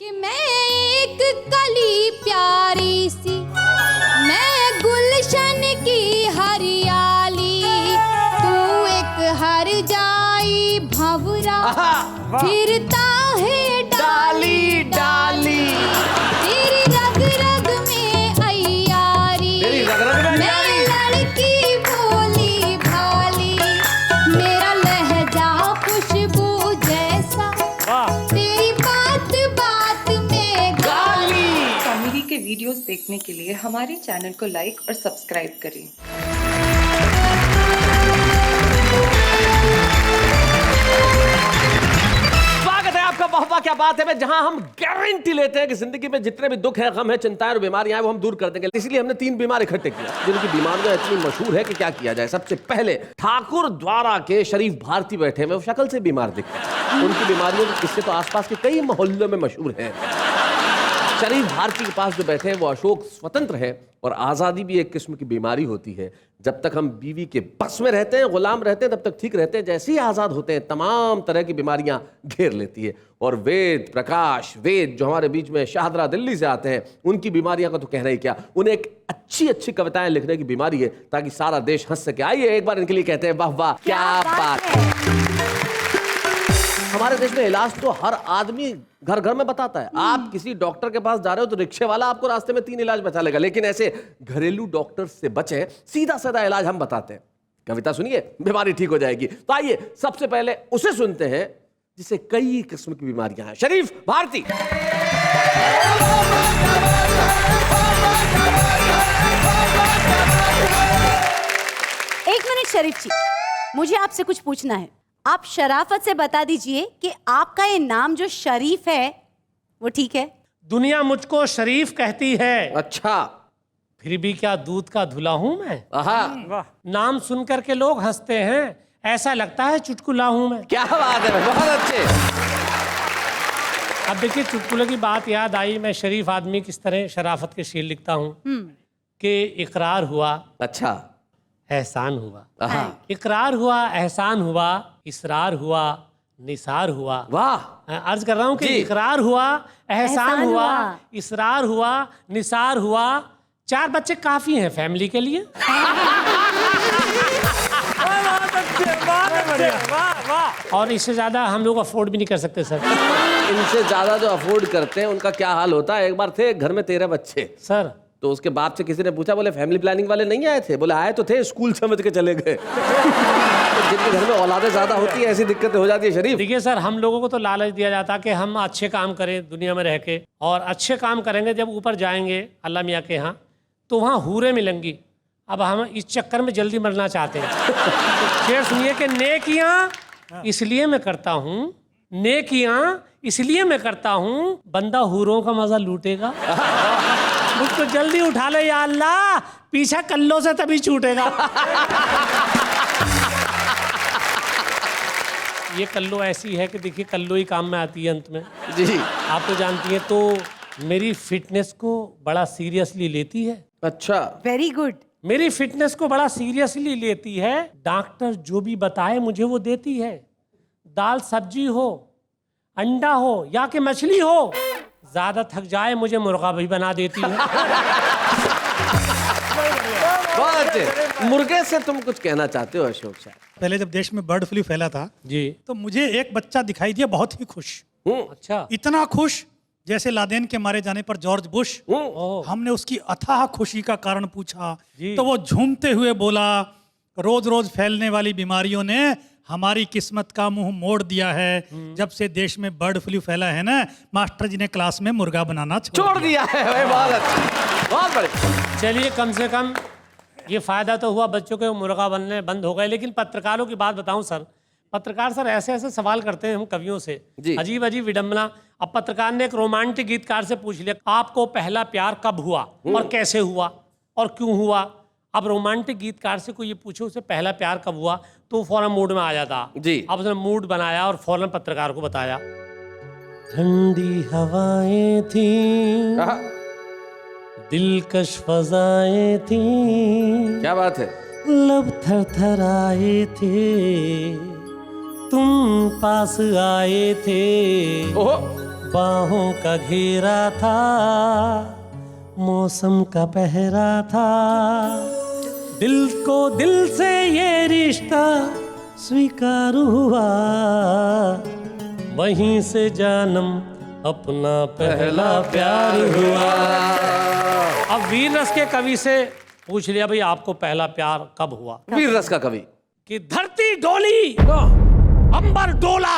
कि मैं एक कली प्यारी सी, मैं गुलशन की हरियाली, तू एक हर जाई भंवरा फिरता है डाली डाली, तेरी रग रग में अय्यारी, मैं लड़की भोली भाली, मेरा लहजा खुशबू जैसा, तेरी बात बात में गाली। कॉमेडी के वीडियोस देखने के लिए हमारे चैनल को लाइक और सब्सक्राइब करें। आपका वाह क्या बात है, जहां हम गारंटी लेते हैं कि जिंदगी में जितने भी दुख है, गम है, चिंताएं और बीमारियां हैं वो हम दूर कर देंगे। इसलिए हमने 3 बीमार इकट्ठे किया जिनकी बीमारियां इतनी मशहूर है कि क्या किया जाए। सबसे पहले ठाकुर द्वारा के शरीफ भारती बैठे हुए, वो शक्ल से बीमार दिखते हैं। उनकी बीमारियों इससे तो आसपास के कई मोहल्लों में मशहूर है। शरीफ भारती के पास जो बैठे हैं वो अशोक स्वतंत्र है, और आज़ादी भी एक किस्म की बीमारी होती है। जब तक हम बीवी के बस में रहते हैं, गुलाम रहते हैं, तब तक ठीक रहते हैं। जैसे ही आज़ाद होते हैं तमाम तरह की बीमारियां घेर लेती है। और वेद प्रकाश वेद जो हमारे बीच में शाहदरा दिल्ली से आते हैं, उनकी बीमारियां का तो कहना ही क्या। उन्हें एक अच्छी अच्छी कविताएं लिखने की बीमारी है ताकि सारा देश हंस सके। आइए एक बार इनके लिए कहते हैं वाह वाह क्या बात है। हमारे देश में इलाज तो हर आदमी घर घर में बताता है। आप किसी डॉक्टर के पास जा रहे हो तो रिक्शे वाला आपको रास्ते में 3 इलाज बता लेगा, लेकिन ऐसे घरेलू डॉक्टर से बचे, सीधा साधा इलाज हम बताते हैं। कविता सुनिए, बीमारी ठीक हो जाएगी। तो आइए सबसे पहले उसे सुनते हैं जिसे कई किस्म की बीमारियां हैं, शरीफ भारती। एक मिनट शरीफ जी, मुझे आपसे कुछ पूछना है। आप शराफत से बता दीजिए कि आपका ये नाम जो शरीफ है वो ठीक है? दुनिया मुझको शरीफ कहती है। अच्छा, फिर भी क्या दूध का धुला हूं मैं? वाह, नाम सुनकर के लोग हंसते हैं, ऐसा लगता है चुटकुला हूं मैं। क्या बात है, बहुत अच्छे। अब देखिए, चुटकुले की बात याद आई। मैं शरीफ आदमी किस तरह शराफत के शेर लिखता हूँ कि इकरार हुआ, अच्छा, एहसान हुआ, इकरार हुआ, एहसान हुआ, इसरार हुआ, निसार हुआ। वाह, अर्ज कर रहा हूँ कि इकरार हुआ, एहसान हुआ, इसरार हुआ, निसार हुआ। 4 बच्चे काफी हैं फैमिली के लिए। और इससे ज्यादा हम लोग अफोर्ड भी नहीं कर सकते सर। इनसे ज्यादा जो अफोर्ड करते हैं उनका क्या हाल होता है। एक बार थे घर में 13 बच्चे सर, तो उसके बाप से किसी ने पूछा, बोले फैमिली प्लानिंग वाले नहीं आए थे? बोले आए तो थे, स्कूल समझ के चले गए। तो जिनके घर में औलादें ज्यादा होती है ऐसी दिक्कतें हो जाती है। शरीफ देखिए सर, हम लोगों को तो लालच दिया जाता कि हम अच्छे काम करें दुनिया में रह के, और अच्छे काम करेंगे जब ऊपर जाएंगे अल्लाह मियाँ के यहाँ तो वहाँ हूरें मिलेंगी। अब हम इस चक्कर में जल्दी मरना चाहते हैं। शेर सुनिए कि नेकियाँ इसलिए मैं करता हूँ, नेकियाँ इसलिए मैं करता हूँ, बंदा हूरों का मजा लूटेगा। मुझको जल्दी उठा ले या अल्लाह, पीछा कल्लों से तभी छूटेगा। ये कल्लो ऐसी है कि देखिए, कल्लो ही काम में आती है अंत में जी, आप तो जानती हैं। तो मेरी फिटनेस को बड़ा सीरियसली लेती है। अच्छा, वेरी गुड। मेरी फिटनेस को बड़ा सीरियसली लेती है। डॉक्टर जो भी बताए मुझे वो देती है। दाल सब्जी हो, अंडा हो या कि मछली हो, ज्यादा थक जाए मुझे मुर्गा भी बना देती है। बहुत अच्छे। मुर्गे से तुम कुछ कहना चाहते हो अशोक साहब? पहले जब देश में बर्ड फ्लू फैला था जी, तो मुझे एक बच्चा दिखाई दिया बहुत ही खुश, अच्छा, इतना खुश जैसे लादेन के मारे जाने पर जॉर्ज बुश। हमने उसकी अथाह खुशी का कारण पूछा तो वो झूमते हुए बोला, रोज रोज फैलने वाली बीमारियों ने हमारी किस्मत का मुंह मोड़ दिया है। जब से देश में बर्ड फ्लू फैला है ना, मास्टर जी ने क्लास में मुर्गा बनाना छोड़ दिया है। बहुत अच्छा, बहुत बढ़िया। चलिए, कम से कम ये फायदा तो हुआ, बच्चों के मुर्गा बनने बंद हो गए। लेकिन पत्रकारों की बात बताऊं सर, पत्रकार सर ऐसे ऐसे सवाल करते हैं हम कवियों से, अजीब अजीब विडंबना। अब पत्रकार ने एक रोमांटिक गीतकार से पूछ लिया, आपको पहला प्यार कब हुआ और कैसे हुआ और क्यों हुआ। अब रोमांटिक गीतकार से कोई ये पूछे उसे पहला प्यार कब हुआ, तो फौरन मूड में आ जाता जी। अब उसने मूड बनाया और फौरन पत्रकार को बताया, ठंडी हवाएं थी, दिलकश फजाएं थी, क्या बात है, लब थरथराए थे, तुम पास आए थे, बाहों का घेरा था, मौसम का पहरा था, दिल को दिल से ये रिश्ता स्वीकार हुआ, वहीं से जानम अपना पहला प्यार हुआ। अब वीर रस के कवि से पूछ लिया भाई आपको पहला प्यार कब हुआ? वीर रस का कवि। कि धरती डोली अंबर डोला,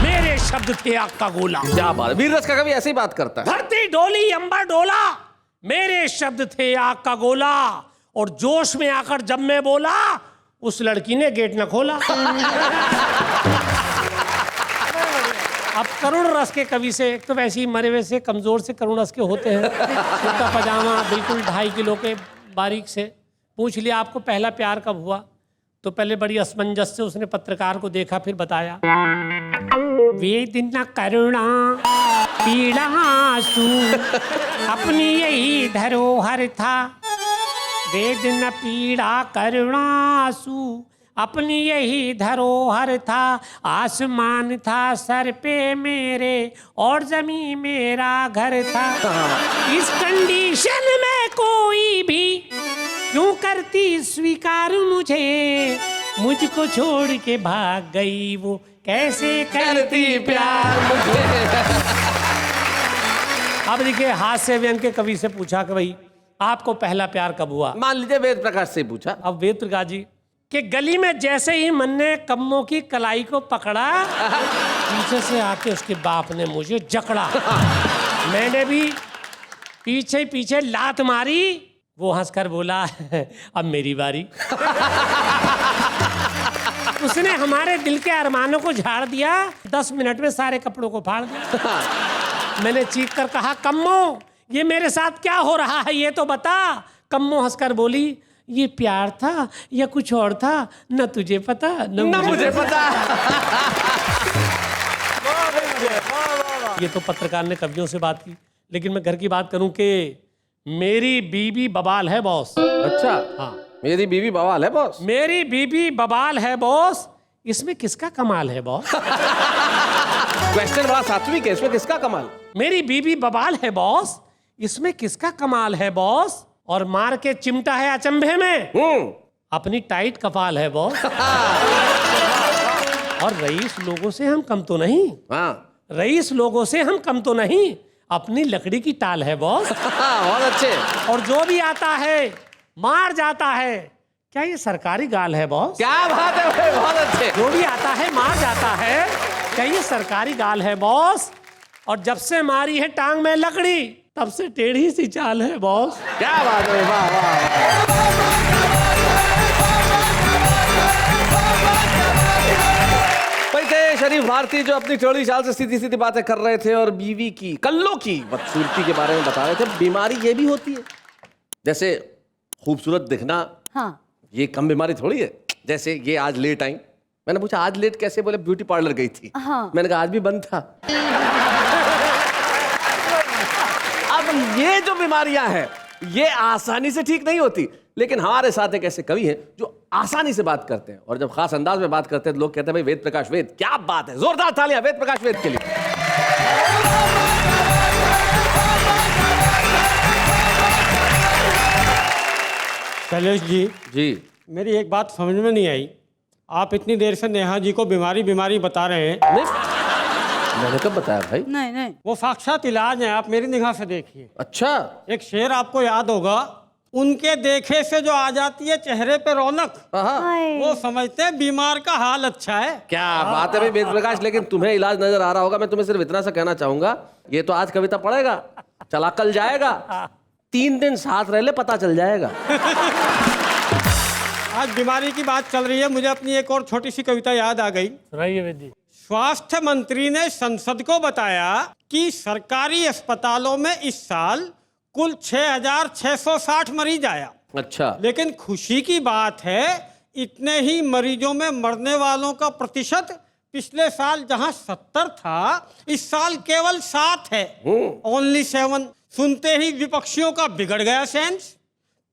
मेरे शब्द थे आग का गोला। क्या बात है, वीर रस का कवि ऐसे ही बात करता है। धरती डोली अंबर डोला, मेरे शब्द थे आग का गोला, और जोश में आकर जब मैं बोला उस लड़की ने गेट न खोला। अब करुण रस के कवि से, एक तो वैसे ही मरे हुए से कमजोर से करुण रस के होते हैं, उनका पजामा बिल्कुल 2.5 किलो के बारीक से, पूछ लिया आपको पहला प्यार कब हुआ? तो पहले बड़ी असमंजस से उसने पत्रकार को देखा, फिर बताया वेदना करुणा पीड़ा आंसू अपनी यही धरोहर था, वेदना पीड़ा करुणा आंसू अपनी यही धरोहर था, आसमान था सर पे मेरे और जमीन मेरा घर था, इस कंडीशन में कोई भी क्यों करती स्वीकार मुझे, मुझको छोड़ के भाग गई वो कैसे करती प्यार मुझे। अब देखिए हास्य व्यंग के कवि से पूछा कि भाई आपको पहला प्यार कब हुआ? मान लीजिए वेद प्रकाश से पूछा। अब वेद प्रकाश जी कि गली में जैसे ही मन ने कम्मों की कलाई को पकड़ा, पीछे से आके उसके बाप ने मुझे जकड़ा, मैंने भी पीछे पीछे लात मारी, वो हंसकर बोला अब मेरी बारी। उसने हमारे दिल के अरमानों को झाड़ दिया, 10 मिनट में सारे कपड़ों को फाड़ दिया। मैंने चीख कर कहा कम्मो ये मेरे साथ क्या हो रहा है ये तो बता। कम्मो हंसकर बोली ये प्यार था या कुछ और था, न तुझे पता न मुझे पता। ये तो पत्रकार ने कवियों से बात की, लेकिन मैं घर की बात करूं कि मेरी बीबी बवाल है बॉस। अच्छा हाँ, मेरी बीवी बवाल है बॉस। मेरी बीबी बवाल है बॉस, इसमें किसका कमाल है बॉस? क्वेश्चन बड़ा सात्विक है, इसमें किसका कमाल? मेरी बीबी बवाल है बॉस, इसमें किसका कमाल है बॉस? और मार के चिमटा है अचंभे में, अपनी टाइट कपाल है बॉस। और रईस लोगों से हम कम तो नहीं, हाँ रईस लोगों से हम कम तो नहीं, अपनी लकड़ी की टाल है बॉस। बहुत अच्छे। और जो भी आता है मार जाता है, क्या ये सरकारी गाल है बॉस? क्या बात है भाई, बहुत अच्छे। जो भी आता है मार जाता है, क्या ये सरकारी गाल है बॉस? और जब से मारी है टांग में लकड़ी, तब से टेढ़ी सी चाल है बॉस। क्या बात है, वाह वाह। थे शरीफ भारती जो अपनी टेढ़ी चाल से सीधी सीधी बातें कर रहे थे और बीवी की कल्लों की बदसूरती के बारे में बता रहे थे। बीमारी ये भी होती है, जैसे खूबसूरत दिखना, हाँ ये कम बीमारी थोड़ी है। जैसे ये आज लेट आई, मैंने पूछा आज लेट कैसे? बोले ब्यूटी पार्लर गई थी। हाँ। मैंने कहा आज भी बंद था। अब ये जो बीमारियां हैं ये आसानी से ठीक नहीं होती, लेकिन हमारे साथ एक ऐसे कवि हैं जो आसानी से बात करते हैं, और जब खास अंदाज में बात करते हैं तो लोग कहते हैं भाई वेद प्रकाश वेद, क्या बात है। जोरदार तालियां वेद प्रकाश वेद के लिए। शैलेश जी, जी मेरी एक बात समझ में नहीं आई। आप इतनी देर से नेहा जी को बीमारी बीमारी बता रहे हैं। नहीं, मैंने कब बताया भाई? नहीं नहीं वो साक्षात इलाज है, आप मेरी निगाह से देखिए। अच्छा, एक शेर आपको याद होगा, उनके देखे से जो आ जाती है चेहरे पे रौनक, हाय। वो समझते हैं बीमार का हाल अच्छा है। क्या बात है भाई वेद प्रकाश। लेकिन तुम्हें इलाज नजर आ रहा होगा। मैं तुम्हें सिर्फ इतना सा कहना चाहूंगा, ये तो आज कविता पढ़ेगा, चला कल जाएगा, 3 दिन साथ रह ले पता चल जाएगा। आज बीमारी की बात चल रही है, मुझे अपनी एक और छोटी सी कविता याद आ गई। सुनाइए वेद जी। स्वास्थ्य मंत्री ने संसद को बताया कि सरकारी अस्पतालों में इस साल कुल 6,660 मरीज आया। अच्छा, लेकिन खुशी की बात है, इतने ही मरीजों में मरने वालों का प्रतिशत पिछले साल जहां 70 था, इस साल केवल 7 है। ओनली 7। सुनते ही विपक्षियों का बिगड़ गया सेंस।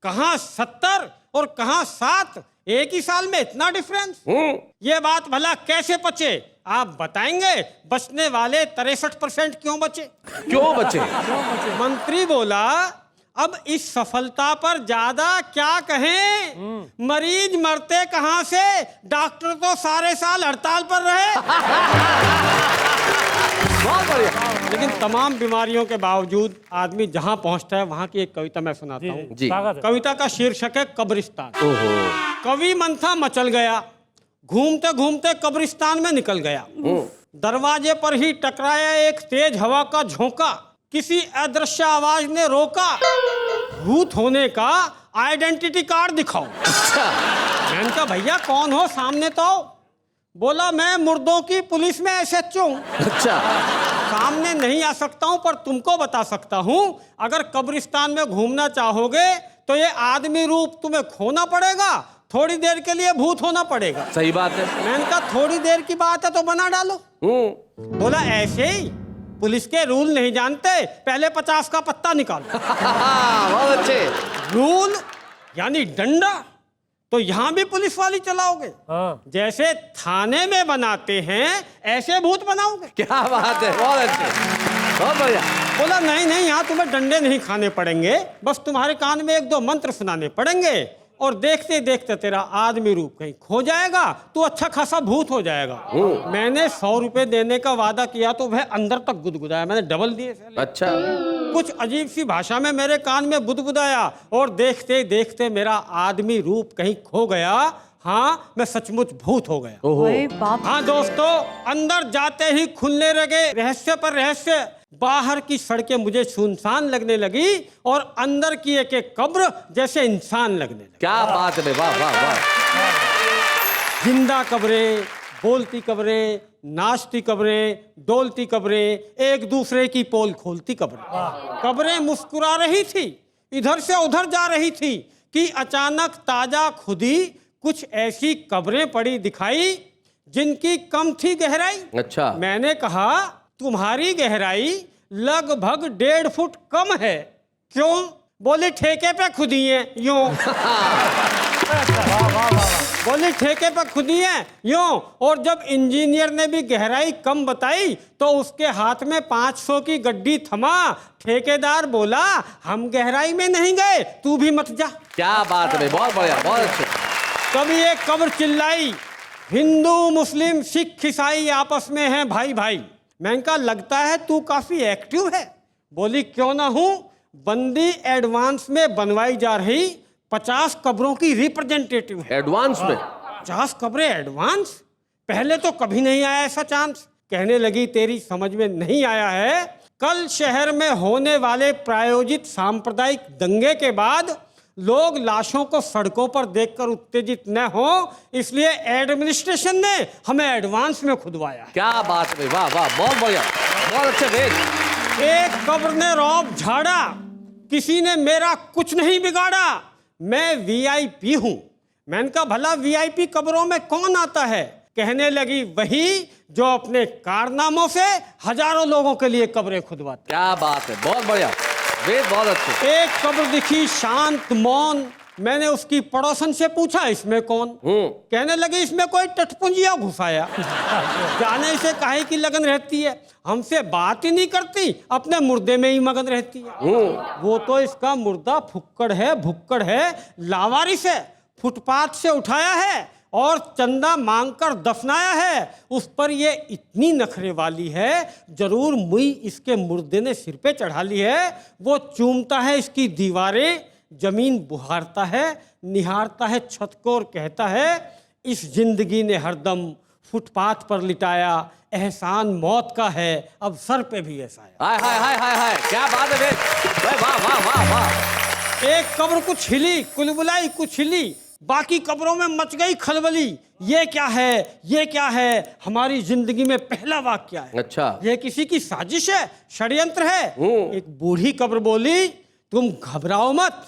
कहां 70 और कहां 7, एक ही साल में इतना डिफरेंस। ये बात भला कैसे पचे? आप बताएंगे बचने वाले 63% क्यों बचे? क्यों बचे? मंत्री बोला अब इस सफलता पर ज्यादा क्या कहें, मरीज मरते कहां से, डॉक्टर तो सारे साल हड़ताल पर रहे। बहुत बढ़िया। लेकिन तमाम बीमारियों के बावजूद आदमी जहां पहुंचता है वहां की एक कविता मैं सुनाता हूँ। जी। स्वागत है। कविता का शीर्षक है कब्रिस्तान। ओहो। कवि मंथा मचल गया, घूमते घूमते कब्रिस्तान में निकल गया। दरवाजे पर ही टकराया एक तेज हवा का झोंका, किसी अदृश्य आवाज ने रोका, भूत होने का आइडेंटिटी कार्ड दिखाओ। मैंने कहा भैया कौन हो, सामने तो आओ। बोला मैं मुर्दों की पुलिस में SHO हूं। अच्छा। सामने नहीं आ सकता हूं पर तुमको बता सकता हूं, अगर कब्रिस्तान में घूमना चाहोगे तो ये आदमी रूप तुम्हें खोना पड़ेगा, थोड़ी देर के लिए भूत होना पड़ेगा। सही बात है। मैंने कहा थोड़ी देर की बात है तो बना डालो। बोला ऐसे ही, पुलिस के रूल नहीं जानते, पहले 50 का पत्ता निकालो। बहुत अच्छे। रूल यानी डंडा, तो यहाँ भी पुलिस वाली चलाओगे? हाँ। जैसे थाने में बनाते हैं ऐसे भूत बनाओगे? क्या बात है, बहुत अच्छे, बहुत बढ़िया। बोला नहीं नहीं, यहाँ तुम्हें डंडे नहीं खाने पड़ेंगे, बस तुम्हारे कान में 1-2 मंत्र सुनाने पड़ेंगे और देखते देखते तेरा आदमी रूप कहीं खो जाएगा, तू अच्छा खासा भूत हो जाएगा। मैंने 100 रुपए देने का वादा किया तो वह अंदर तक गुदगुदाया, मैंने डबल दिए। अच्छा। कुछ अजीब सी भाषा में मेरे कान में बुदबुदाया और देखते देखते मेरा आदमी रूप कहीं खो गया। हाँ, मैं सचमुच भूत हो गया। ओए बाप। हाँ दोस्तों, अंदर जाते ही खुलने लगे रहस्य पर रहस्य, बाहर की सड़कें मुझे सुनसान लगने लगी और अंदर की एक एक कब्र जैसे इंसान लगने लगी। क्या बात है, वाह वाह वाह। जिंदा कब्रें, बोलती कब्रें, नाचती कब्रें, डोलती कब्रें, एक दूसरे की पोल खोलती कब्रें। कब्रें मुस्कुरा रही थी, इधर से उधर जा रही थी कि अचानक ताजा खुदी कुछ ऐसी कब्रें पड़ी दिखाई जिनकी कम थी गहराई। अच्छा। मैंने कहा तुम्हारी गहराई लगभग 1.5 फुट कम है। क्यों? बोले ठेके पे खुदी है यूं। बोले ठेके पे खुदी है यूं। और जब इंजीनियर ने भी गहराई कम बताई तो उसके हाथ में 500 की गड्डी थमा। ठेकेदार बोला हम गहराई में नहीं गए, तू भी मत जा। क्या बात है, बहुत बढ़िया, बहुत अच्छे। कभी एक कब्र चिल्लाई, हिंदू मुस्लिम सिख ईसाई आपस में हैं भाई भाई। मैंने कहा लगता है तू काफी एक्टिव है। बोली क्यों ना हूं, बंदी एडवांस में बनवाई जा रही 50 कब्रों की रिप्रेजेंटेटिव है। एडवांस में 50 कब्रें एडवांस? पहले तो कभी नहीं आया ऐसा चांस। कहने लगी तेरी समझ में नहीं आया है, कल शहर में होने वाले प्रायोजित सांप्रदायिक दंगे के बाद लोग लाशों को सड़कों पर देखकर उत्तेजित न हो, इसलिए एडमिनिस्ट्रेशन ने हमें एडवांस में खुदवाया। क्या बात है, वाह वाह, बहुत बढ़िया, बहुत अच्छे वेद। एक कब्र ने रौब झाड़ा, किसी ने मेरा कुछ नहीं बिगाड़ा, मैं VIP हूं। मैंने कहा भला VIP कब्रों में कौन आता है? कहने लगी वही जो अपने कारनामों से हजारों लोगों के लिए कब्रें खुदवाते। क्या बात है, बहुत बढ़िया वेद, बहुत अच्छे। एक कब्र दिखी शांत मौन, मैंने उसकी पड़ोसन से पूछा इसमें कौन? कहने लगे इसमें कोई टटपुंजिया घुसाया। जाने से काहे की लगन रहती है, हमसे बात ही नहीं करती, अपने मुर्दे में ही मगन रहती है। वो तो इसका मुर्दा फुक्कड़ है, भुक्कड़ है, लावारिस है, फुटपाथ से उठाया है और चंदा मांगकर दफनाया है। उस पर ये इतनी नखरे वाली है, जरूर मुई इसके मुर्दे ने सिर पे चढ़ा ली है। वो चूमता है इसकी दीवारें, जमीन बुहारता है, निहारता है छत को और कहता है इस जिंदगी ने हरदम फुटपाथ पर लिटाया, एहसान मौत का है, अब सर पे भी ऐसा है। हाय हाय हाय हाय हाय, क्या बात है वेद, वाह वाह वाह वाह। एक कब्र कुछ हिली, कुलबुलाई कुछ हिली, बाकी कब्रों में मच गई खलबली। ये क्या है, ये क्या है? हमारी जिंदगी में पहला वाकया है। अच्छा। ये किसी की साजिश है, षड्यंत्र है। एक बूढ़ी कब्र बोली तुम घबराओ मत,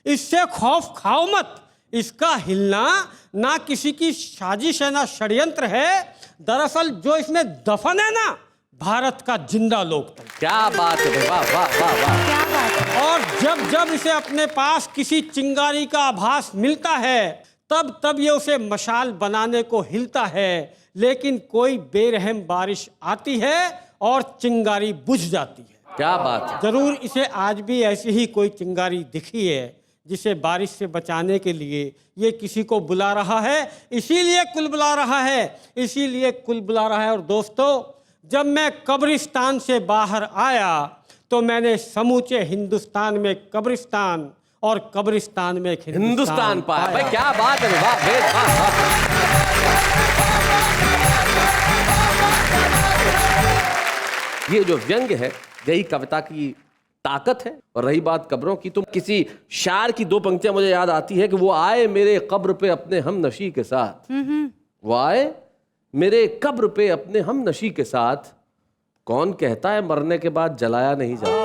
इससे खौफ खाओ मत, इसका हिलना ना किसी की साजिश है ना षड्यंत्र है। दरअसल जो इसमें दफन है ना, भारत का जिंदा लोकतंत्र। क्या बात है, वाह वाह वाह वाह। क्या बात है। और जब जब इसे अपने पास किसी चिंगारी का आभास मिलता है, तब तब ये उसे मशाल बनाने को हिलता है, लेकिन कोई बेरहम बारिश आती है और चिंगारी बुझ जाती है। क्या बात है। जरूर इसे आज भी ऐसी ही कोई चिंगारी दिखी है जिसे बारिश से बचाने के लिए ये किसी को बुला रहा है, इसीलिए कुल बुला रहा है, इसीलिए कुल बुला रहा है। और दोस्तों, जब मैं कब्रिस्तान से बाहर आया तो मैंने समूचे हिंदुस्तान में कब्रिस्तान और कब्रिस्तान में एक हिंदुस्तान पाया। भाई क्या बात है, वाह बेद, वाह वाह। ये जो व्यंग है यही कविता की ताकत है। और रही बात कब्रों की, तो किसी शायर की दो पंक्तियां मुझे याद आती है कि वो आए मेरे कब्र पे अपने हम नशी के साथ, वो आए मेरे कब्र पे अपने हम नशी के साथ, कौन कहता है मरने के बाद जलाया नहीं जाता।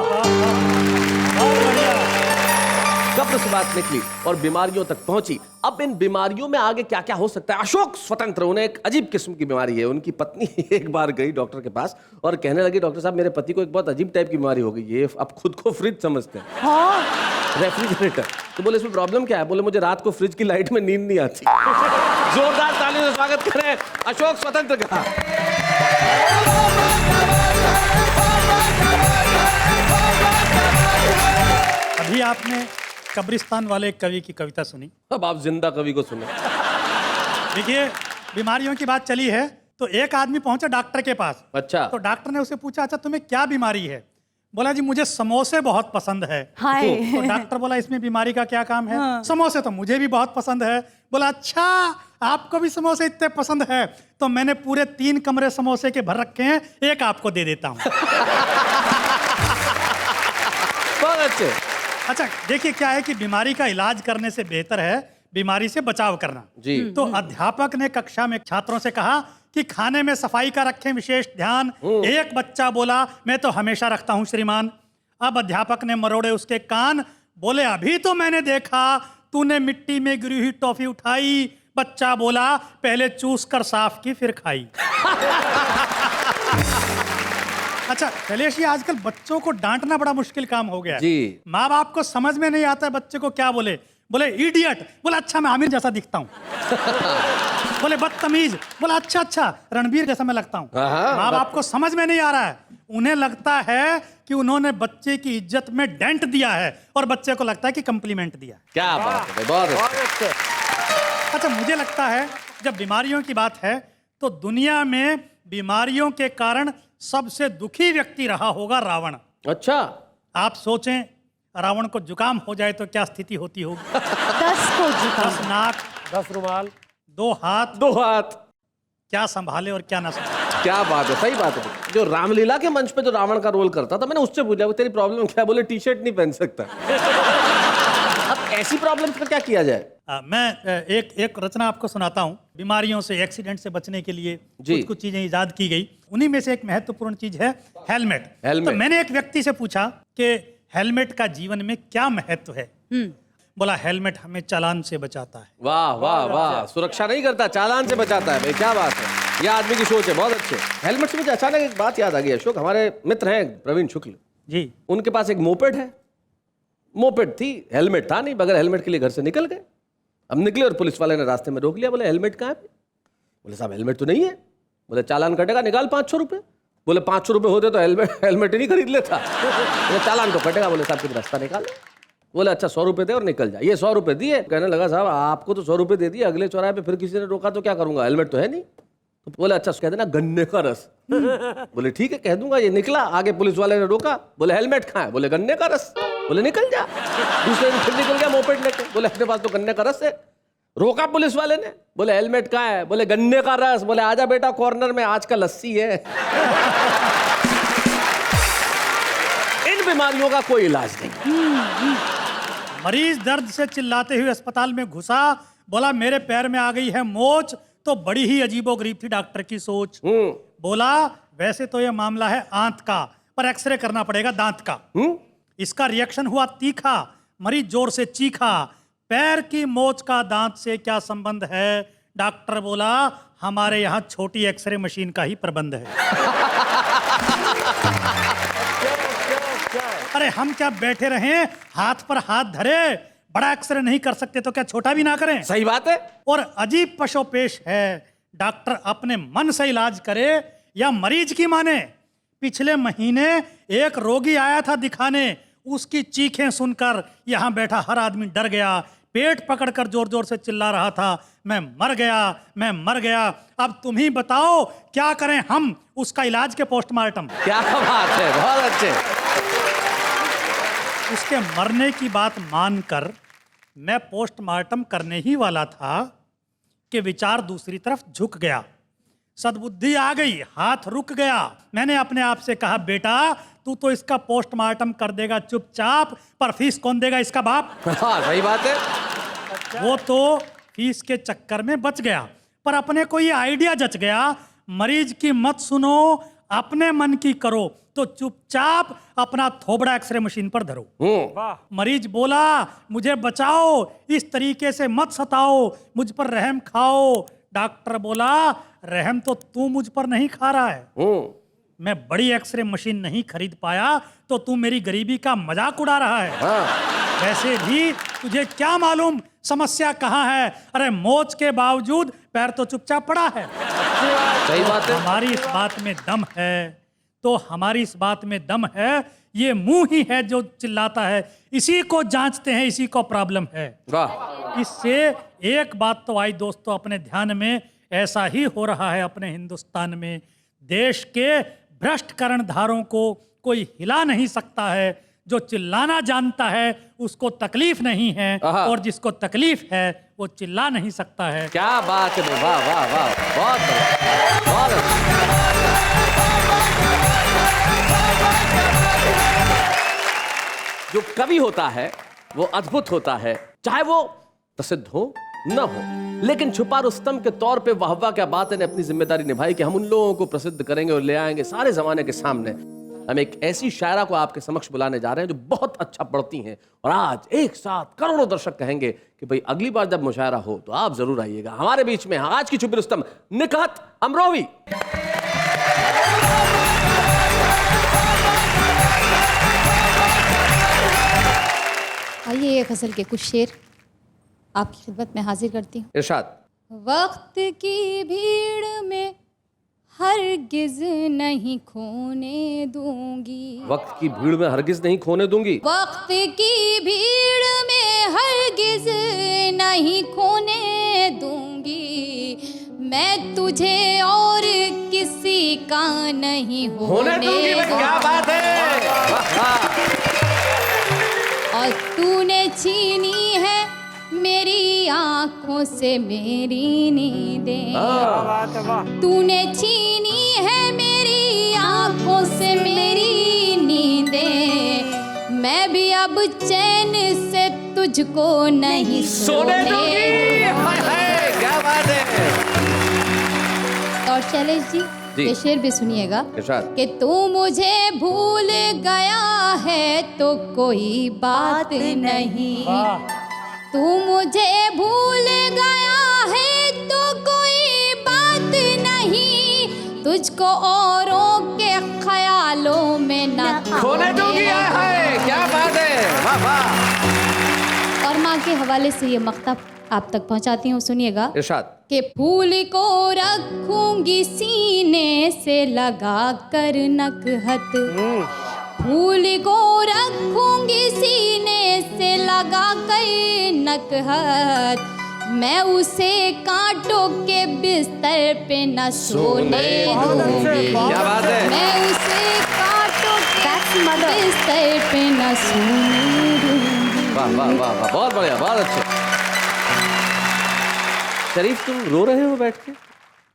कब्र से बात निकली और बीमारियों तक पहुंची। अब इन बीमारियों में आगे क्या क्या हो सकता है। अशोक स्वतंत्र, उन्हें एक अजीब किस्म की बीमारी है। उनकी पत्नी एक बार गई डॉक्टर के पास और कहने लगी, डॉक्टर साहब मेरे पति को एक बहुत अजीब टाइप की बीमारी हो गई, ये अब खुद को फ्रिज समझते हैं, रेफ्रिजरेटर। तो बोले इसमें प्रॉब्लम क्या है? बोले मुझे रात को फ्रिज की लाइट में नींद नहीं आती। जोरदार तालियों से स्वागत करें अशोक स्वतंत्र का। अभी आपने कब्रिस्तान वाले एक कवि की कविता सुनी। अब आप जिंदा कवि को सुने। देखिए, बीमारियों की बात चली है तो एक आदमी पहुंचा डॉक्टर के पास। अच्छा। तो डॉक्टर ने उसे पूछा, अच्छा तुम्हें क्या बीमारी है? बोला जी मुझे समोसे बहुत पसंद है। हाय। तो डॉक्टर बोला इसमें बीमारी का क्या काम है? समोसे तो मुझे भी बहुत पसंद है। बोला अच्छा आपको भी समोसे इतने पसंद है तो मैंने पूरे 3 कमरे समोसे के भर रखे हैं, एक आपको दे देता हूँ। बहुत अच्छे। अच्छा देखिए, क्या है कि बीमारी का इलाज करने से बेहतर है बीमारी से बचाव करना जी। तो अध्यापक ने कक्षा में छात्रों से कहा कि खाने में सफाई का रखें विशेष ध्यान। एक बच्चा बोला मैं तो हमेशा रखता हूं श्रीमान। अब अध्यापक ने मरोड़े उसके कान, बोले अभी तो मैंने देखा तूने मिट्टी में गिरी हुई टॉफी उठाई। बच्चा बोला पहले चूस कर साफ की फिर खाई। अच्छा शैलेश जी, आजकल बच्चों को डांटना बड़ा मुश्किल काम हो गया है। जी। माँ बाप को समझ में नहीं आता है बच्चे को क्या बोले। बोले इडियट, बोला अच्छा मैं आमिर जैसा दिखता हूँ। बोले बदतमीज, बोला अच्छा अच्छा रणबीर जैसा मैं लगता हूँ। माँ बाप को समझ में नहीं आ रहा है, उन्हें लगता है कि उन्होंने बच्चे की इज्जत में डेंट दिया है और बच्चे को लगता है कि कंप्लीमेंट दिया। क्या बात है, बहुत अच्छे। अच्छा मुझे लगता है जब बीमारियों की बात है तो दुनिया में बीमारियों के कारण सबसे दुखी व्यक्ति रहा होगा रावण। अच्छा। आप सोचें रावण को जुकाम हो जाए तो क्या स्थिति होती होगी। 10 को जुकाम, 10 नाक, 10 रुमाल, 2 हाथ, 2 हाथ, क्या संभाले और क्या ना संभाले। क्या बात है, सही बात है। जो रामलीला के मंच पे जो रावण का रोल करता था, मैंने उससे पूछा वो तेरी प्रॉब्लम क्या? बोले टी शर्ट नहीं पहन सकता। अब ऐसी प्रॉब्लम का क्या किया जाए? मैं एक रचना आपको सुनाता हूँ। बीमारियों से, एक्सीडेंट से बचने के लिए जी। कुछ चीजें ईजाद की गई। उन्हीं में से एक महत्वपूर्ण चीज है हेलमेट। हेलमेट। तो मैंने एक व्यक्ति से पूछा कि हेलमेट का जीवन में क्या महत्व है। बोला हेलमेट हमें चालान से बचाता है। वाह वाह वाह, सुरक्षा नहीं करता, चालान से बचाता है। भाई क्या बात है, यह आदमी की सोच है, बहुत अच्छे। हेलमेट से मुझे अचानक एक बात याद आ गई अशोक। हमारे मित्र हैं प्रवीण शुक्ल जी, उनके पास एक मोपेड है। मोपेड थी, हेलमेट था नहीं, बगैर हेलमेट के लिए घर से निकल गए। अब निकले और पुलिस वाले ने रास्ते में रोक लिया। बोले हेलमेट कहाँ है? बोले साहब हेलमेट तो नहीं है। बोले चालान कटेगा, निकाल 500 रुपये। बोले 500 रुपये होते तो हेलमेट ही नहीं खरीद लेता। बोले चालान तो कटेगा। बोले साहब कुछ रास्ता निकाल। बोले अच्छा 100 रुपये दे और निकल जाए। ये 100 रुपये दिए। कहने लगा साहब आपको तो 100 रुपये दे दिए, अगले चौराहे पे फिर किसी ने रोका तो क्या करूंगा, हेलमेट तो है नहीं। तो बोले अच्छा कह देना गन्ने का रस। बोले ठीक है कह दूंगा। ये निकला, आगे पुलिस वाले ने रोका। बोले हेलमेट कहाँ है? बोले गन्ने का रस। बोले निकल जा। दूसरे दिन फिर निकल गया मोपेड लेके। बोले अपने पास तो गन्ने का रस है। रोका पुलिस वाले ने। बोले हेलमेट कहाँ है? बोले गन्ने का रस। बोले आजा बेटा कॉर्नर में, आज का लस्सी है। इन बीमारियों का कोई इलाज नहीं। मरीज दर्द से चिल्लाते हुए अस्पताल में घुसा। बोला मेरे पैर में आ गई है मोच। तो बड़ी ही अजीबोगरीब थी डॉक्टर की सोच। बोला वैसे तो ये मामला है आंत का, पर एक्सरे करना पड़ेगा दांत का। इसका रिएक्शन हुआ तीखा। मरीज जोर से चीखा, पैर की मोच का दांत से क्या संबंध है? डॉक्टर बोला हमारे यहाँ छोटी एक्सरे मशीन का ही प्रबंध है। अरे हम क्या बैठे रहे हाथ पर हाथ धरे? बड़ा एक्सरे नहीं कर सकते तो क्या छोटा भी ना करें? सही बात है। और अजीब पशोपेश है, डॉक्टर अपने मन से इलाज करे या मरीज की माने। पिछले महीने एक रोगी आया था दिखाने, उसकी चीखें सुनकर यहाँ बैठा हर आदमी डर गया, पेट पकड़कर जोर जोर से चिल्ला रहा था, मैं मर गया, मैं मर गया। अब तुम ही बताओ क्या करें हम उसका इलाज के पोस्टमार्टम। क्या बात है, बहुत अच्छे। उसके मरने की बात मानकर मैं पोस्टमार्टम करने ही वाला था कि विचार दूसरी तरफ झुक गया, सद्बुद्धि आ गई, हाथ रुक गया। मैंने अपने आप से कहा, बेटा तू तो इसका पोस्टमार्टम कर देगा चुपचाप, पर फीस कौन देगा इसका बाप? हाँ सही बात है। वो तो फीस के चक्कर में बच गया, पर अपने को ये आइडिया जच गया, मरीज की मत सुनो, अपने मन की करो। तो चुपचाप अपना थोबड़ा एक्सरे मशीन पर धरो। मरीज बोला, मुझे बचाओ, इस तरीके से मत सताओ, मुझ पर रहम खाओ। डॉक्टर बोला, रहम तो तू मुझ पर नहीं खा रहा है, मैं बड़ी एक्सरे मशीन नहीं खरीद पाया तो तू मेरी गरीबी का मजाक उड़ा रहा है। वैसे भी तुझे क्या मालूम समस्या कहाँ है? अरे मोच के बावजूद पैर तो चुपचाप पड़ा है। सही बात है। हमारी इस बात में दम है, तो हमारी इस बात में दम है। ये मुंह ही है जो चिल्लाता है, इसी को जांचते हैं, इसी को प्रॉब्लम है। वाह। इससे एक बात तो आई दोस्तों अपने ध्यान में, ऐसा ही हो रहा है अपने हिंदुस्तान में। देश के भ्रष्ट कर्णधारों को कोई हिला नहीं सकता है। जो चिल्लाना जानता है उसको तकलीफ नहीं है, और जिसको तकलीफ है वो चिल्ला नहीं सकता है। क्या बात है, वाह वाह वाह, बहुत बढ़िया, बहुत अच्छा। जो कवि होता है वो अद्भुत होता है, चाहे वो प्रसिद्ध हो न हो, लेकिन छुपा रुस्तम के तौर पे वाहवा क्या बात है ने अपनी जिम्मेदारी निभाई कि हम उन लोगों को प्रसिद्ध करेंगे और ले आएंगे सारे जमाने के सामने। हम एक ऐसी शायरा को आपके समक्ष बुलाने जा रहे हैं जो बहुत अच्छा पढ़ती हैं, और आज एक साथ करोड़ों दर्शक कहेंगे कि भाई अगली बार जब मुशायरा हो तो आप जरूर आइएगा। हमारे बीच में आज की छुपी रुस्तम निकहत अमरोवी। आइए, ये गज़ल के कुछ शेर आपकी खिदमत में हाजिर करती हूँ। इरशाद। वक्त की भीड़ में हरगिज नहीं खोने दूंगी, वक्त की भीड़ में हरगिज नहीं खोने दूंगी, वक्त की भीड़ में हरगिज नहीं खोने दूंगी, मैं तुझे और किसी का नहीं होने दूंगी। क्या बात है, वाह वाह। और तूने छीनी है मेरी आंखों से मेरी नींदें, तूने छीनी है मेरी आंखों से मेरी नींदें, मैं भी अब चैन से तुझको नहीं सोने दूंगी। हाय हाय, क्या बात है। और शैलेश जी, ये शेर भी सुनिएगा कि तू मुझे भूल गया है तो कोई बात नहीं, तू मुझे भूल गया है तो कोई बात नहीं, तुझको औरों के ख्यालों में न खोने दूंगी। है क्या बात है, वाह वाह। और माँ के हवाले से ये मक्ता आप तक पहुँचाती हूँ, सुनिएगा। इरशाद। कि फूल को रखूंगी सीने से लगा कर नकहत, फूल को रखूंगी सीने से लगा कर नकहत, मैं उसे कांटों के बिस्तर पे न सोने दूंगी, क्या बात है। मैं उसे कांटों के बिस्तर पे न सोने दूंगी। वाह वाह वाह वाह, बहुत बढ़िया, बहुत अच्छे। शरीफ, तुम रो रहे हो बैठ के?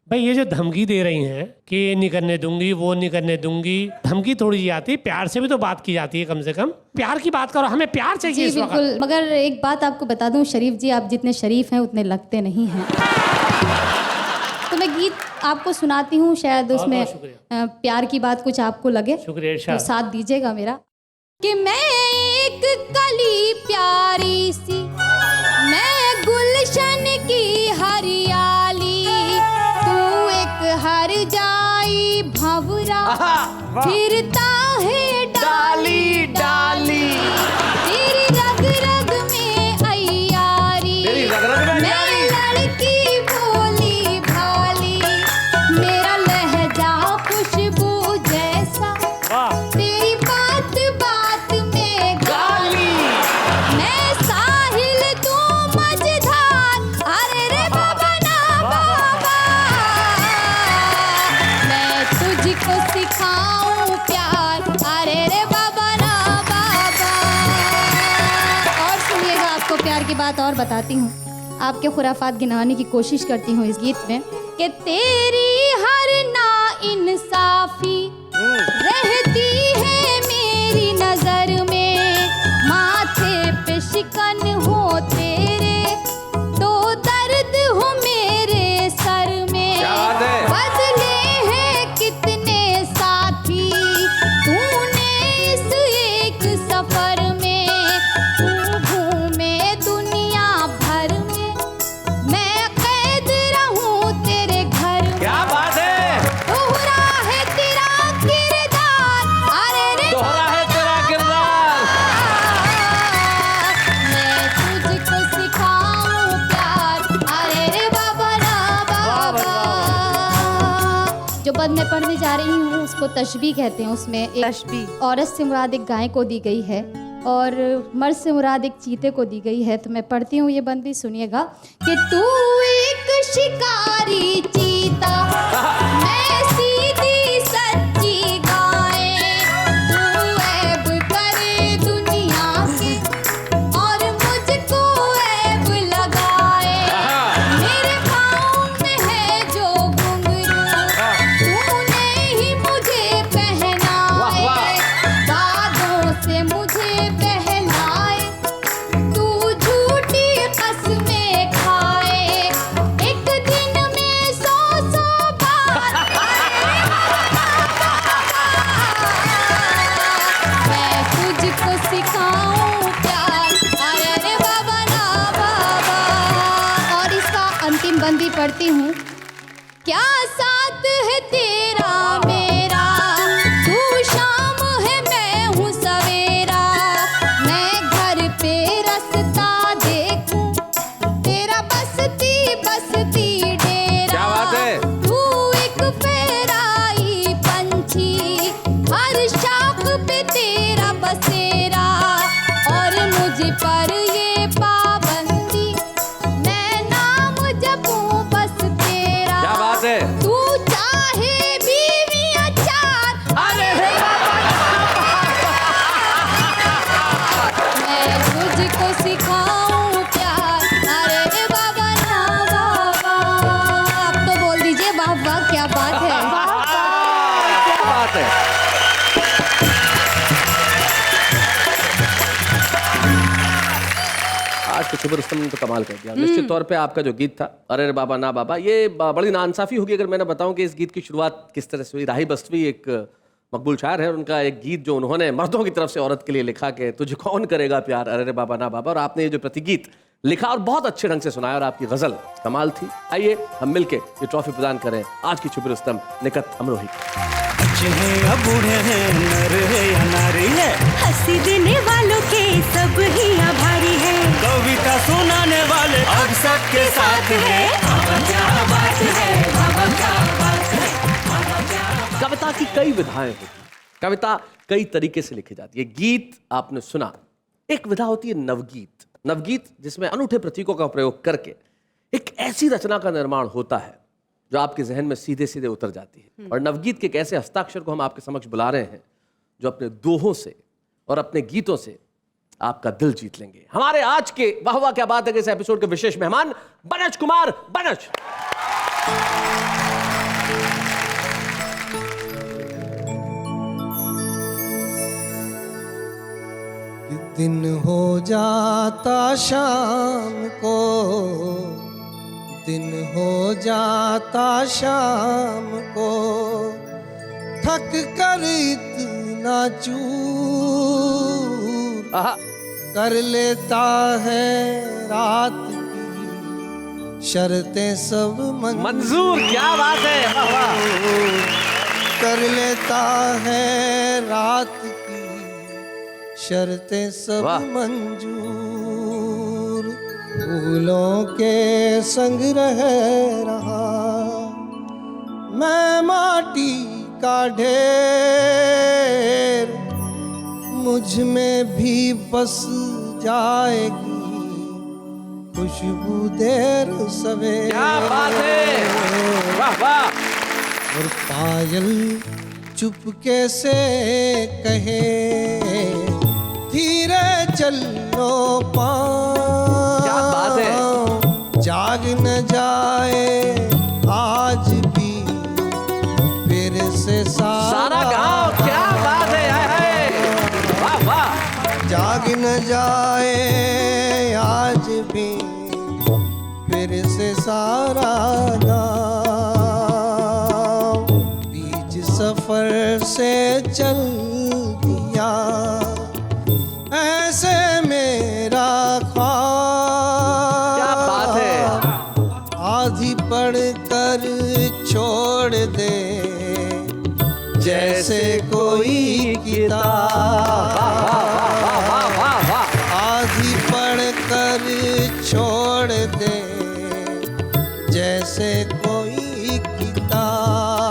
भाई ये जो धमकी दे रही हैं कि ये नहीं करने दूंगी, वो नहीं करने दूंगी, धमकी थोड़ी सी आती है, प्यार से भी तो बात की जाती है। कम से कम प्यार की बात करो, हमें प्यार चाहिए जी इस वक्त। बिल्कुल, मगर एक बात आपको बता दूं शरीफ जी, आप जितने शरीफ हैं उतने लगते नहीं हैं। तो मैं गीत आपको सुनाती हूँ, शायद उसमें प्यार की बात कुछ आपको लगे, शुक्रिया, तो साथ दीजिएगा मेरा। कि मैं एक कली प्यारी सी, मैं गुलशन की हरियाली, तू एक हर जाई भंवरा फिरता है डाली डाली, तेरी रग रग में बात और बताती हूँ, आपके खुराफात गिनाने की कोशिश करती हूँ इस गीत में कि तेरी हर ना इंसाफी रहती है मेरी नजर में, माथे पे शिकन हो तेरे तो दर्द हो मेरे सर में, बदले हैं कितने साथी तूने इस एक सफर में, तू घूमे दुनिया भर में, मैं कैद रहूं तेरे घर में। क्या बात है, दोहरा है तेरा किरदार, अरे रे दोहरा है तेरा किरदार। मैं तुझको सिखाऊं प्यार, अरे रे बाबा ना बाबा। जो बंद मैं पढ़ने जा रही हूँ उसको तशबीह कहते हैं। उसमें एक तशबीह। औरत से मुराद एक गाय को दी गई है और मर्द से मुराद एक चीते को दी गई है। तो मैं पढ़ती हूँ, ये बंद भी सुनिएगा कि तू एक शिकारी चीता, मैं सीधी सच्ची गाय, तू ऐब करे दुनिया के और मुझको ऐब लगाए, मेरे पाँव में है जो घुंघरू तूने ही मुझे पहनाए, बादों से मुझे बहलाए, तू झूठी कसमें खाए, एक दिन में 100 बार मैं तुझको सिखाऊं प्यार, अरे रे बाबा ना बाबा। और इसका अंतिम बंदी पढ़ती हूँ, क्या साथ है तेरा मेरा, तू शाम है मैं हूँ सवेरा, मैं घर पे रास्ता देखूं तेरा बसती बसती डेरा। क्या बात है? तू एक फेराई पंछी, हर शाख पे तेरा बसेरा, और मुझ पर ये पाबंदी, मैं नाम जपूं बस तेरा। क्या बात है? तू चाहे बीवी अचार, अरे रे मैं तुझको सिखाऊं प्यार, अरे रे बाबा ना बाबा। आप तो बोल दीजिए वाह वाह, क्या बात है। क्या बात है। आज के शुभ रुस्तम ने तो कमाल कर दिया। निश्चित तौर पे आपका जो गीत था अरे रे बाबा ना बाबा, ये बड़ी नाइंसाफी होगी अगर मैंने बताऊं कि इस गीत की शुरुआत किस तरह से हुई। राही बस्तवी एक मकबूल शायर है, और उनका एक गीत जो उन्होंने मर्दों की तरफ से औरत के लिए लिखा कि तुझे कौन करेगा प्यार अरे रे बाबा ना बाबा, और आपने ये जो प्रतिगीत लिखा और बहुत अच्छे ढंग से सुनाया, और आपकी गजल कमाल थी। आइए हम मिलके ये ट्रॉफी प्रदान करें आज की शुभ रुस्तम निकत अमरोही को। बच्चे हैं या बूढ़े हैं, नर है या नारी है, हंसी देने वालों के सब ही आभारी है, कविता सुनाने वाले अब सबके साथ है। क्या बात है, क्या बात है। कविता की कई विधाएं होती हैं, कविता कई तरीके से लिखी जाती है। गीत आपने सुना, एक विधा होती है नवगीत। नवगीत जिसमें अनूठे प्रतीकों का प्रयोग करके एक ऐसी रचना का निर्माण होता है जो आपके जहन में सीधे सीधे उतर जाती है। और नवगीत के एक ऐसे हस्ताक्षर को हम आपके समक्ष बुला रहे हैं जो अपने दोहों से और अपने गीतों से आपका दिल जीत लेंगे। हमारे आज के वाह वाह क्या बात है कि इस एपिसोड के विशेष मेहमान बनज कुमार बनज। दिन हो जाता शाम को, दिन हो जाता शाम को, थक कर इतना चूर कर लेता है रात की शर्तें सब मंजूर। क्या बात है, वाह वाह। कर लेता है रात की शर्तें सब मंजूर, फूलों के संग रह रहा मैं माटी का ढेर, मुझ में भी बस जाएगी खुशबू देर सवेरे। क्या बात है, वाह वाह। और पायल चुपके से कहे धीरे चलो पाँव, क्या न जाए आज भी फिर से सारा गांव, क्या बात है, हाय हाय, वाह वाह। जाग न जाए आज भी फिर से सारा गाँव बीच सफर से चल दिया ऐसे मेरा ख्वाब। क्या बात है। आधी पढ़ कर छोड़ दे जैसे कोई किताब। आधी पढ़ कर छोड़ दे जैसे कोई किताब।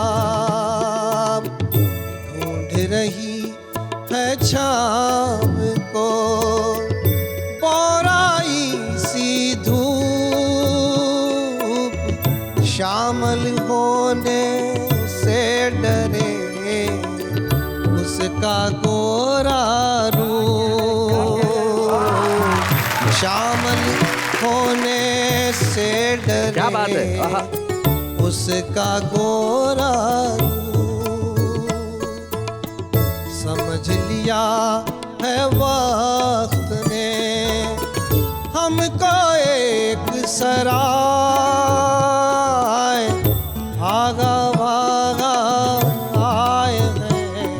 ढूंढ रही है छाँव को पौराई सी धूप। शामिल होने से डरे उसका गोरा रूप। शामिल होने से डरे, क्या बात है, आहा। उसका गोरा रूप। समझ लिया है वक्त ने हमको एक सराय। भागा भागा आए हैं,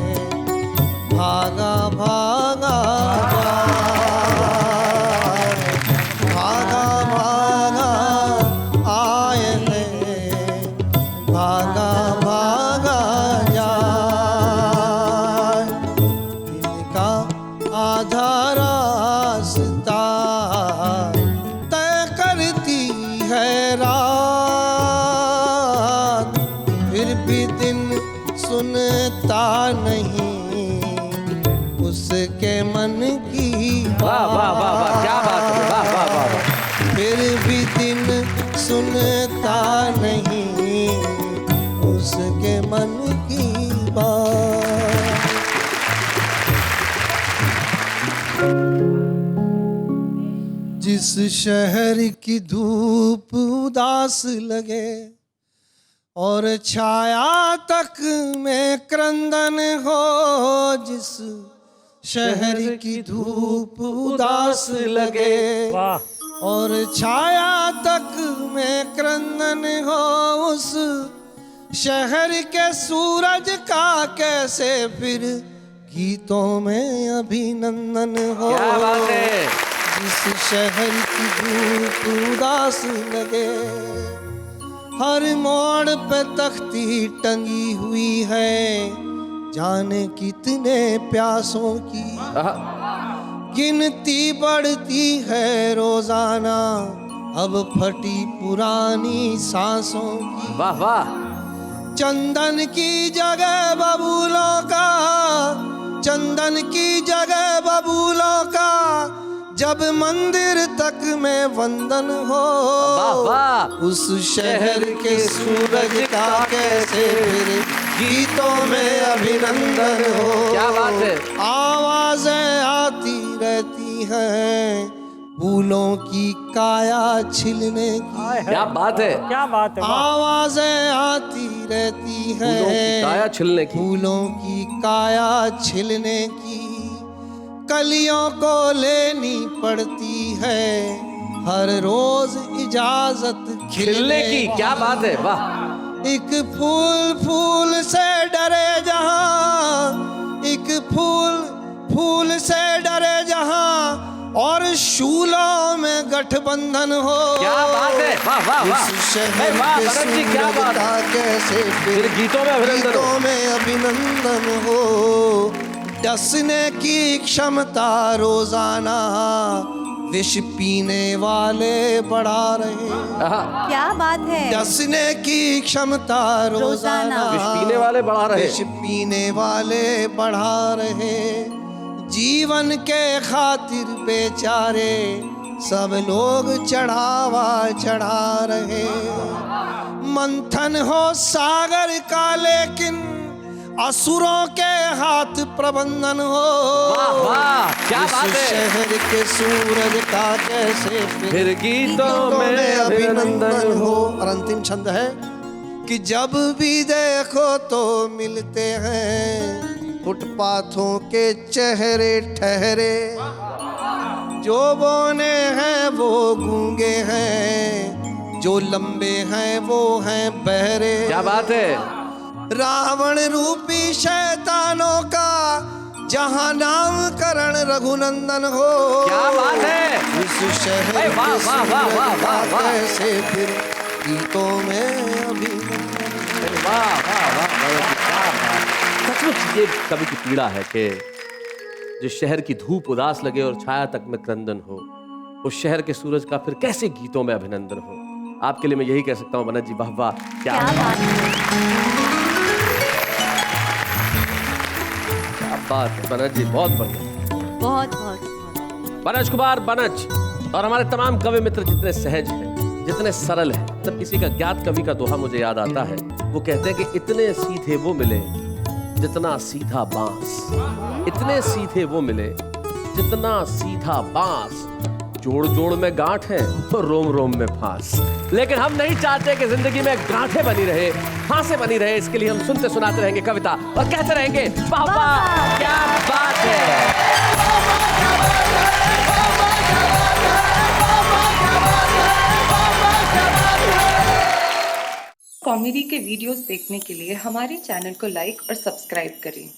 भागा भागा जाए। भागा भागा आए हैं, भागा भागा जाए। दिल का आधा रास्ता तय करती है रात। फिर भी दिन सुनता नहीं उसके मन की वाह वाह वाह वाह, क्या बात है, वाह वाह वाह वाह। फिर भी दिन सुनता नहीं उसके मन की बात। जिस शहर की धूप उदास लगे और छाया तक में क्रंदन हो। जिस शहर की धूप उदास लगे और छाया तक में क्रंदन हो। उस शहर के सूरज का कैसे फिर गीतों में अभिनंदन हो। क्या बात है। जिस शहर की धूप उदास लगे हर मोड़ पे तख्ती टंगी हुई है जाने कितने प्यासों की। गिनती बढ़ती है रोजाना अब फटी पुरानी सांसों की। वाह वाह। चंदन की जगह बबूलों का, चंदन की जगह बबूलों का जब मंदिर तक में वंदन हो। वाह वाह। उस शहर के सूरज का कैसे फिर गीतों में अभिनंदन हो। क्या बात है। आवाजें आती रहती हैं फूलों की काया छिलने की। क्या बात है, क्या बात है। आवाजें आती रहती हैं फूलों की काया छिलने की। फूलों की काया छिलने की। कलियों को लेनी पड़ती है हर रोज इजाजत खिलने की। क्या बात है, वाह। एक फूल फूल से डरे जहां, एक फूल फूल से डरे जहां और शूलों में गठबंधन हो। क्या बात है, वाह वाह वाह। इस शहर वाह के भरत जी, क्या बात सूरज का कैसे फिर गीतों में अभिनंदन हो। गीतों में अभिनंदन हो। डसने की क्षमता रोजाना विष पीने वाले बढ़ा रहे। क्या बात है। डसने की क्षमता रोजाना विष पीने वाले बढ़ा रहे। विष पीने वाले बढ़ा रहे। जीवन के खातिर बेचारे सब लोग चढ़ावा चढ़ा रहे। मंथन हो सागर का लेकिन असुरों के हाथ प्रबंधन हो। वाह वाह, क्या क्या बात है। शहर के सूरज का कैसे फिर गीतों में अभिनंदन हो। और अंतिम छंद है कि जब भी देखो तो मिलते हैं फुटपाथों के चेहरे ठहरे, जो बोने हैं वो गूंगे हैं, जो लंबे हैं वो हैं बहरे। क्या बात है। रावण रूपी शैतानों का जहां नामकरण रघुनंदन हो। क्या बात है। इस शहर अरे वाह, के वाह, वाह, सूरज वाह, वाह, का वाह। कैसे फिर गीतों में अभिनंदन। वाह वाह वाह वाह, क्या बात। सचमुच ये कवि की पीड़ा है कि जिस शहर की धूप उदास लगे और छाया तक में क्रंदन हो, उस शहर के सूरज का फिर कैसे गीतों में अभिनंदन हो। आपके लिए मैं यही कह सकता हूँ बनत जी, वाह वाह, क्या बात है बनत जी, बहुत बढ़िया। बहुत बहुत बनज कुमार बनज और हमारे तमाम कवि मित्र जितने सहज हैं, जितने सरल हैं। तब किसी का ज्ञात कवि का दोहा मुझे याद आता है, वो कहते हैं कि इतने सीधे वो मिले जितना सीधा बांस, इतने सीधे वो मिले जितना सीधा बांस, जोड़ जोड़ में गांठ है तो रोम रोम में फांस। लेकिन हम नहीं चाहते कि जिंदगी में गांठें बनी रहे, फांसें बनी रहे। इसके लिए हम सुनते सुनाते रहेंगे कविता और कहते रहेंगे वाह वाह, क्या बात है। कॉमेडी के वीडियोस देखने के लिए हमारे चैनल को लाइक और सब्सक्राइब करें।